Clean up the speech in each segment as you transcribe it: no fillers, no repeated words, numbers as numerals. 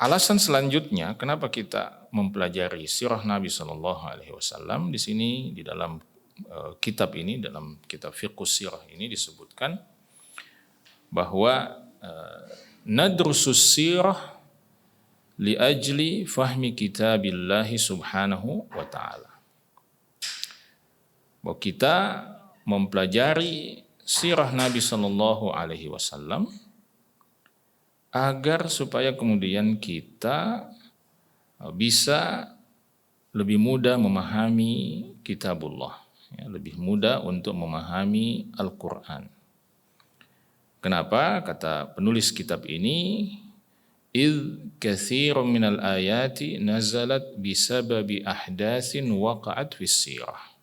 alasan selanjutnya kenapa kita mempelajari sirah Nabi Shallallahu Alaihi Wasallam di sini di dalam kitab ini, dalam kitab Fiqhus Sirah ini disebutkan bahwa nadrusus sirah li ajli fahmi kitabillahi subhanahu wa ta'ala. Bahwa kita mempelajari sirah Nabi Shallallahu Alaihi Wasallam agar supaya kemudian kita bisa lebih mudah memahami kitabullah, ya, lebih mudah untuk memahami Al-Quran. Kenapa? Kata penulis kitab ini, idh katsirun minal ayati nazalat bisababi ahdatsin waqa'at fis sirah.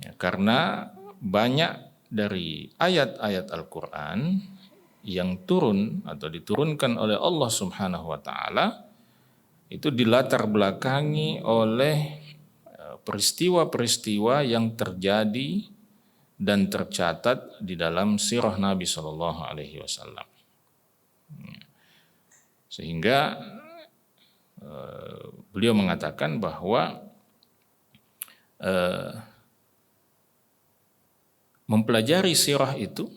Ya, karena banyak dari ayat-ayat Al-Quran yang turun atau diturunkan oleh Allah Subhanahu wa taala itu dilatar belakangi oleh peristiwa-peristiwa yang terjadi dan tercatat di dalam sirah Nabi Shallallahu Alaihi Wasallam. Sehingga beliau mengatakan bahwa mempelajari sirah itu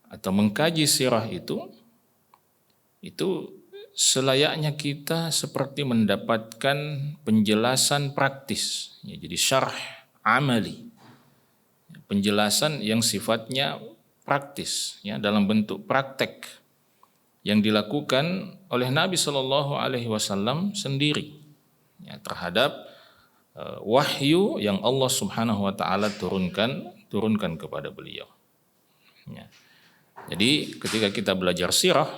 atau mengkaji sirah itu selayaknya kita seperti mendapatkan penjelasan praktis, ya, jadi syarh amali, penjelasan yang sifatnya praktis, ya, dalam bentuk praktek yang dilakukan oleh Nabi Shallallahu Alaihi Wasallam sendiri, ya, terhadap wahyu yang Allah Subhanahu Wa Taala turunkan kepada beliau. Ya. Jadi ketika kita belajar sirah,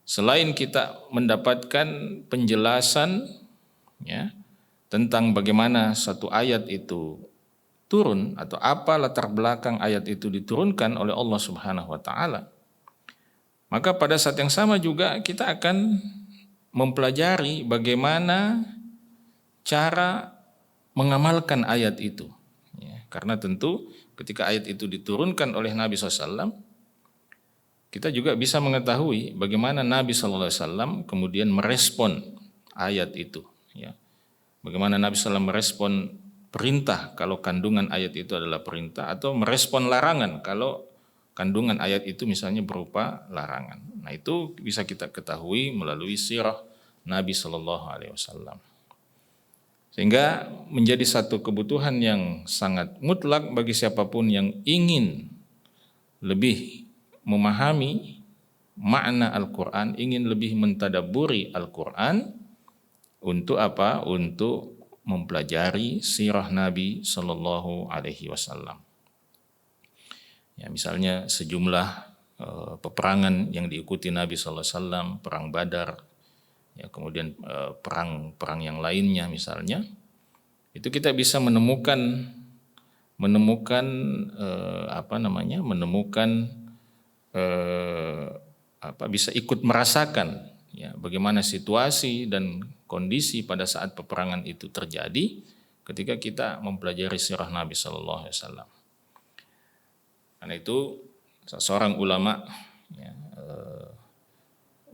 selain kita mendapatkan penjelasan, ya, tentang bagaimana satu ayat itu turun atau apa latar belakang ayat itu diturunkan oleh Allah Subhanahu wa taala, maka pada saat yang sama juga kita akan mempelajari bagaimana cara mengamalkan ayat itu, ya, karena tentu ketika ayat itu diturunkan oleh Nabi SAW, kita juga bisa mengetahui bagaimana Nabi SAW kemudian merespon ayat itu, ya. Bagaimana Nabi SAW merespon perintah kalau kandungan ayat itu adalah perintah, atau merespon larangan kalau kandungan ayat itu misalnya berupa larangan. Nah, itu bisa kita ketahui melalui sirah Nabi SAW. Sehingga menjadi satu kebutuhan yang sangat mutlak bagi siapapun yang ingin lebih memahami makna Al-Quran, ingin lebih mentadabburi Al-Quran. Untuk apa? Untuk mempelajari sirah Nabi Sallallahu Alaihi Wasallam. Ya, misalnya sejumlah peperangan yang diikuti Nabi Sallallahu Alaihi Wasallam, perang Badar, ya, kemudian perang yang lainnya misalnya, itu kita bisa menemukan bisa ikut merasakan, ya, bagaimana situasi dan kondisi pada saat peperangan itu terjadi ketika kita mempelajari sirah Nabi Sallallahu Alaihi Wasallam. Karena itu seorang ulama, ya,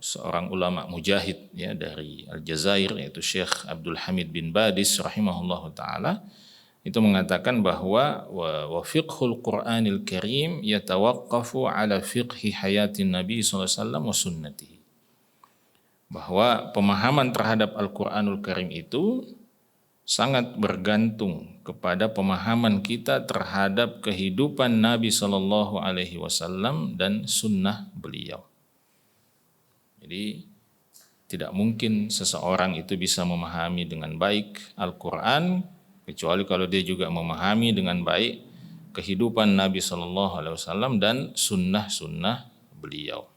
seorang ulama mujahid, ya, dari Aljazair, yaitu Syekh Abdul Hamid bin Badis rahimahullahu taala, itu mengatakan bahwa wa fiqhul Qur'anil Karim yatawaqqafu ala fiqhi hayatin Nabi sallallahu alaihi wasallam wa sunnatihi. Bahwa pemahaman terhadap Al-Qur'anul Karim itu sangat bergantung kepada pemahaman kita terhadap kehidupan Nabi sallallahu alaihi wasallam dan sunnah beliau. Jadi tidak mungkin seseorang itu bisa memahami dengan baik Al-Qur'an kecuali kalau dia juga memahami dengan baik kehidupan Nabi Sallallahu Alaihi Wasallam dan sunnah-sunnah beliau.